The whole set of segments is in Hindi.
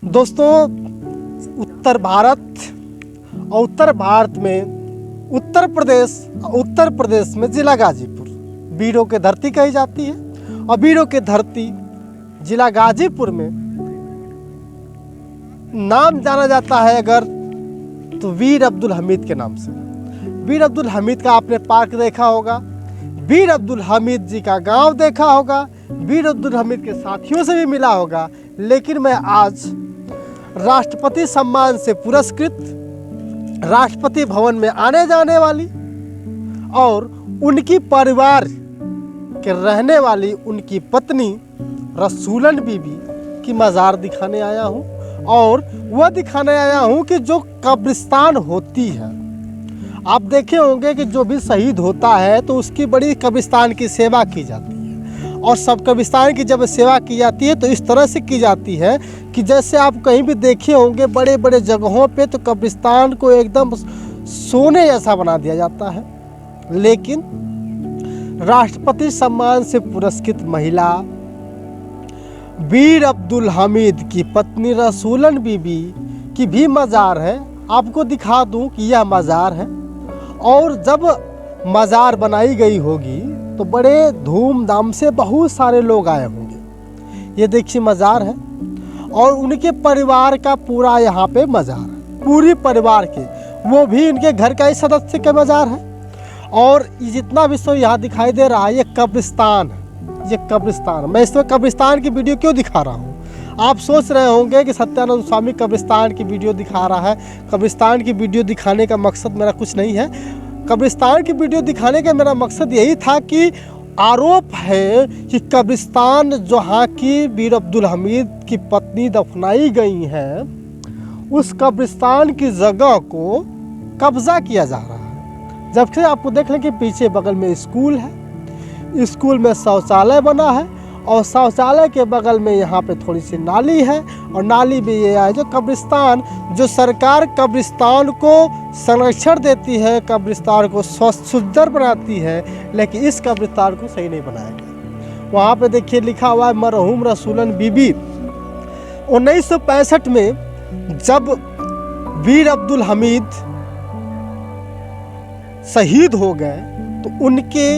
दोस्तों, उत्तर भारत और उत्तर भारत में उत्तर प्रदेश में जिला गाजीपुर वीरों की धरती कही जाती है। और वीरों की धरती जिला गाजीपुर में नाम जाना जाता है अगर तो वीर अब्दुल हमीद के नाम से। वीर अब्दुल हमीद का आपने पार्क देखा होगा, वीर अब्दुल हमीद जी का गांव देखा होगा, वीर अब्दुल हमीद के साथियों से भी मिला होगा। लेकिन मैं आज राष्ट्रपति सम्मान से पुरस्कृत राष्ट्रपति भवन में आने जाने वाली और उनकी परिवार के रहने वाली उनकी पत्नी रसूलन बीबी की मज़ार दिखाने आया हूँ। और वह दिखाने आया हूँ कि जो कब्रिस्तान होती है, आप देखे होंगे कि जो भी शहीद होता है तो उसकी बड़ी कब्रिस्तान की सेवा की जाती है। और सब कब्रिस्तान की जब सेवा की जाती है तो इस तरह से की जाती है कि जैसे आप कहीं भी देखे होंगे बड़े बड़े जगहों पे तो कब्रिस्तान को एकदम सोने जैसा बना दिया जाता है। लेकिन राष्ट्रपति सम्मान से पुरस्कृत महिला वीर अब्दुल हमीद की पत्नी रसूलन बीबी की भी मज़ार है। आपको दिखा दूं कि यह मज़ार है। और जब मज़ार बनाई गई होगी तो बड़े धूमधाम से बहुत सारे लोग आए होंगे। ये देखिए मज़ार है और उनके परिवार का पूरा यहाँ पे मज़ार है, पूरी परिवार के, वो भी इनके घर का ही सदस्य का मज़ार है। और जितना भी सो यहाँ दिखाई दे रहा है ये कब्रिस्तान है। ये कब्रिस्तान, मैं इसमें कब्रिस्तान की वीडियो क्यों दिखा रहा हूँ? आप सोच रहे होंगे कि सत्यानंद स्वामी कब्रिस्तान की वीडियो दिखा रहा है। कब्रिस्तान की वीडियो दिखाने का मकसद मेरा कुछ नहीं है। कब्रिस्तान की वीडियो दिखाने का मेरा मकसद यही था कि आरोप है कि कब्रिस्तान जहाँ की वीर अब्दुल हमीद की पत्नी दफनाई गई हैं, उस कब्रिस्तान की जगह को कब्जा किया जा रहा है। जबकि आपको देख लें कि पीछे बगल में स्कूल है, स्कूल में शौचालय बना है और शौचालय के बगल में यहाँ पे थोड़ी सी नाली है। और नाली भी ये है जो कब्रिस्तान, जो सरकार कब्रिस्तान को संरक्षण देती है, कब्रिस्तान को स्वस्थ सुंदर बनाती है, लेकिन इस कब्रिस्तान को सही नहीं बनाया गया। वहाँ पे देखिए लिखा हुआ है मरहूम रसूलन बीबी। 1965 में जब वीर अब्दुल हमीद शहीद हो गए तो उनके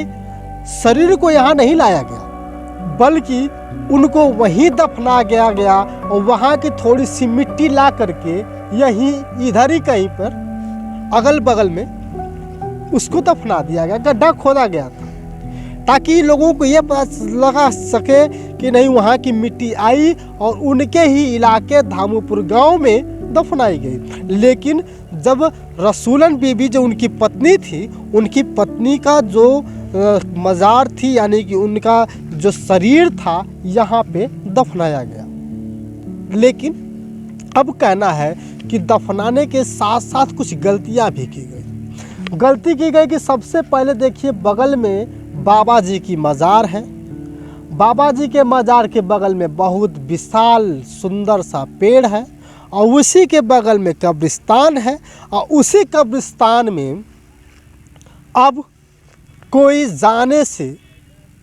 शरीर को यहाँ नहीं लाया गया, बल्कि उनको वहीं दफना गया और वहाँ की थोड़ी सी मिट्टी ला करके यहीं इधर ही कहीं पर अगल बगल में उसको दफना दिया गया। गड्ढा खोदा गया था ताकि लोगों को ये पता लगा सके कि नहीं वहाँ की मिट्टी आई और उनके ही इलाके धामूपुर गांव में दफनाई गई। लेकिन जब रसूलन बीबी जो उनकी पत्नी थी, उनकी पत्नी का जो मज़ार थी यानी कि उनका जो शरीर था यहाँ पे दफनाया गया। लेकिन अब कहना है कि दफनाने के साथ साथ कुछ गलतियाँ भी की गई। गलती की गई कि सबसे पहले देखिए बगल में बाबा जी की मज़ार है। बाबा जी के मज़ार के बगल में बहुत विशाल सुंदर सा पेड़ है और उसी के बगल में कब्रिस्तान है। और उसी कब्रिस्तान में अब कोई जाने से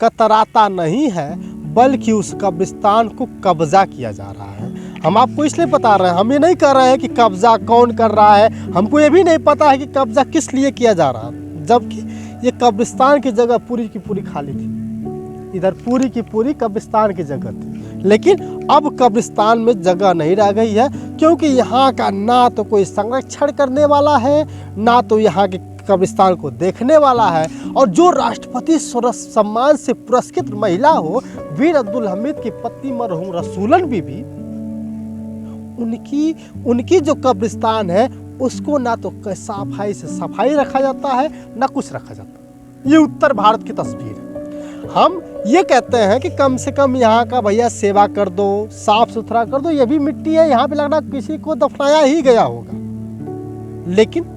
कतराता नहीं है, बल्कि उस कब्रिस्तान को कब्जा किया जा रहा है। हम आपको इसलिए बता रहे हैं, हम ये नहीं कर रहे हैं कि कब्जा कौन कर रहा है, हमको ये भी नहीं पता है कि कब्जा किस लिए किया जा रहा है। जबकि ये कब्रिस्तान की जगह पूरी की पूरी खाली थी, इधर पूरी की पूरी कब्रिस्तान की जगह थी। लेकिन अब कब्रिस्तान में जगह नहीं रह गई है, क्योंकि यहाँ का ना तो कोई संरक्षण करने वाला है, ना तो यहाँ के कब्रिस्तान को देखने वाला है। और जो राष्ट्रपति सम्मान से पुरस्कृत महिला हो, वीर अब्दुल हमीद की पत्नी मरहूम रसूलन बीबी, उनकी जो कब्रिस्तान है उसको ना तो सफाई से सफाई रखा जाता है, ना कुछ रखा जाता। ये उत्तर भारत की तस्वीर है। हम ये कहते हैं कि कम से कम यहाँ का भैया सेवा कर दो, साफ सुथरा कर दो। ये भी मिट्टी है, यहाँ पे लगना किसी को दफनाया ही गया होगा। लेकिन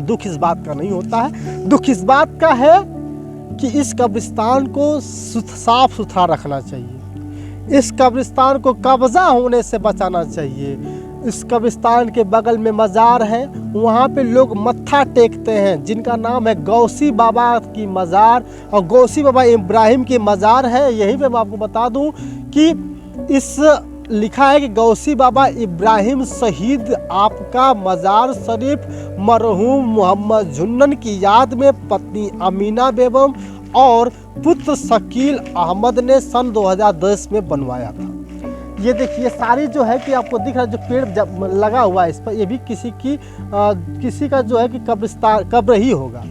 दुख इस बात का नहीं होता है। दुख इस बात का है कि इस कब्रिस्तान को साफ सुथरा रखना चाहिए, इस कब्रिस्तान को कब्जा होने से बचाना चाहिए। इस कब्रिस्तान के बगल में मज़ार है, वहाँ पे लोग मत्था टेकते हैं, जिनका नाम है गौसी बाबा की मज़ार और गौसी बाबा इब्राहिम की मज़ार है। यहीं पे मैं आपको बता दूं कि इस लिखा है कि गौसी बाबा इब्राहिम शहीद आपका मज़ार शरीफ मरहूम मोहम्मद जुन्नन की याद में पत्नी अमीना बेगम और पुत्र शकील अहमद ने सन 2010 में बनवाया था। ये देखिए सारी जो है कि आपको दिख रहा है जो पेड़ लगा हुआ है इस पर, ये भी किसी का जो है कि कब्र ही होगा,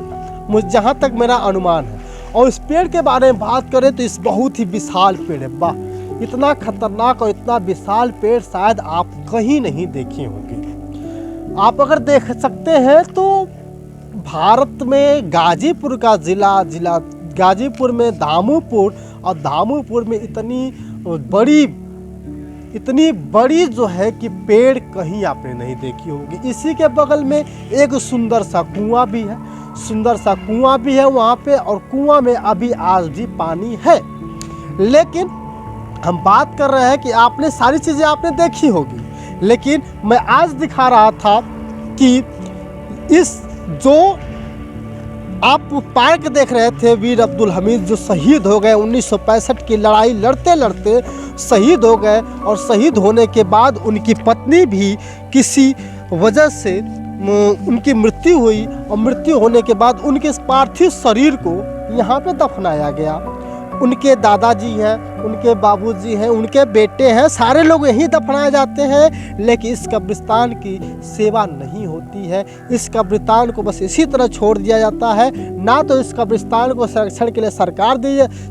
मुझे जहाँ तक मेरा अनुमान है। और इस पेड़ के बारे में बात करें तो इस बहुत ही विशाल पेड़ है। वाह, इतना खतरनाक और इतना विशाल पेड़ शायद आप कहीं नहीं देखे होंगे। आप अगर देख सकते हैं तो भारत में गाजीपुर का जिला गाजीपुर में धामूपुर, और धामूपुर में इतनी बड़ी जो है कि पेड़ कहीं आपने नहीं देखी होगी। इसी के बगल में एक सुंदर सा कुआं भी है वहाँ पे, और कुआं में अभी आज भी पानी है। लेकिन हम बात कर रहे हैं कि आपने सारी चीज़ें आपने देखी होगी, लेकिन मैं आज दिखा रहा था कि इस जो आप पार्क देख रहे थे वीर अब्दुल हमीद जो शहीद हो गए 1965 की लड़ाई लड़ते लड़ते शहीद हो गए, और शहीद होने के बाद उनकी पत्नी भी किसी वजह से उनकी मृत्यु हुई, और मृत्यु होने के बाद उनके पार्थिव शरीर को यहाँ पे दफनाया गया। उनके दादाजी हैं, उनके बाबूजी हैं, उनके बेटे हैं, सारे लोग यहीं दफनाए जाते हैं। लेकिन इस कब्रिस्तान की सेवा नहीं होती है, इस कब्रिस्तान को बस इसी तरह छोड़ दिया जाता है। ना तो इस कब्रिस्तान को संरक्षण के लिए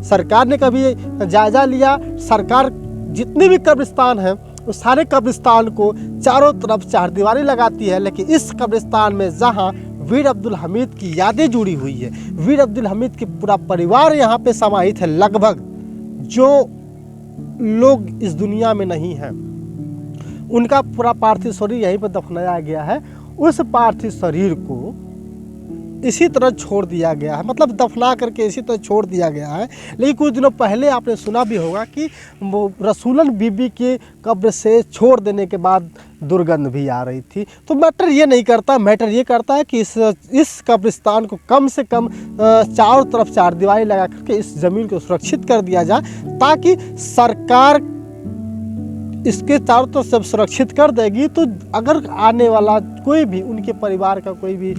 सरकार ने कभी जायज़ा लिया। सरकार जितने भी कब्रिस्तान हैं उस सारे कब्रिस्तान को चारों तरफ चारदीवारी लगाती है, लेकिन इस कब्रिस्तान में जहाँ वीर अब्दुल हमीद की यादें जुड़ी हुई है, वीर अब्दुल हमीद की पूरा परिवार यहाँ पे समाहित है, लगभग जो लोग इस दुनिया में नहीं हैं उनका पूरा पार्थिव शरीर यहीं पर दफनाया गया है। उस पार्थिव शरीर को इसी तरह छोड़ दिया गया है, मतलब दफना करके इसी तरह छोड़ दिया गया है। लेकिन कुछ दिनों पहले आपने सुना भी होगा कि वो रसूलन बीबी के कब्र से छोड़ देने के बाद दुर्गंध भी आ रही थी। तो मैटर ये नहीं करता, मैटर ये करता है कि इस कब्रिस्तान को कम से कम चारों तरफ चारदीवारी लगा करके इस ज़मीन को सुरक्षित कर दिया जाए, ताकि सरकार इसके चारों तरफ सब सुरक्षित कर देगी तो अगर आने वाला कोई भी उनके परिवार का कोई भी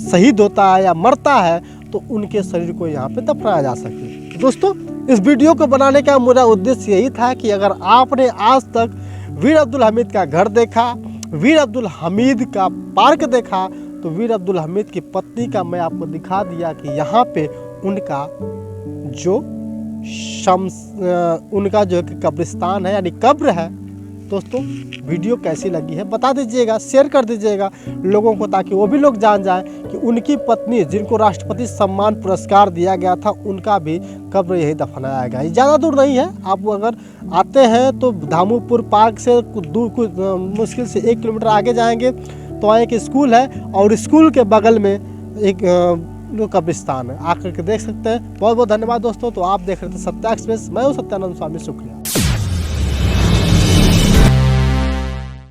शहीद होता है या मरता है तो उनके शरीर को यहाँ पे दफनाया जा सके। दोस्तों, इस वीडियो को बनाने का मेरा उद्देश्य यही था कि अगर आपने आज तक वीर अब्दुल हमीद का घर देखा, वीर अब्दुल हमीद का पार्क देखा, तो वीर अब्दुल हमीद की पत्नी का मैं आपको दिखा दिया कि यहाँ पे उनका जो जो कब्रिस्तान है यानी कब्र है। दोस्तों, वीडियो कैसी लगी है बता दीजिएगा, शेयर कर दीजिएगा लोगों को, ताकि वो भी लोग जान जाएं कि उनकी पत्नी जिनको राष्ट्रपति सम्मान पुरस्कार दिया गया था उनका भी कब्र यही दफनाया गया है। ज़्यादा दूर नहीं है, आप अगर आते हैं तो धामूपुर पार्क से कुछ मुश्किल से 1 किलोमीटर आगे जाएंगे तो वहाँ एक स्कूल है, और स्कूल के बगल में एक कब्रिस्तान है, आकर के देख सकते हैं। बहुत बहुत धन्यवाद दोस्तों। तो आप देख रहे थे सत्या एक्सप्रेस, मैं हूँ सत्यानंद स्वामी, शुक्रिया।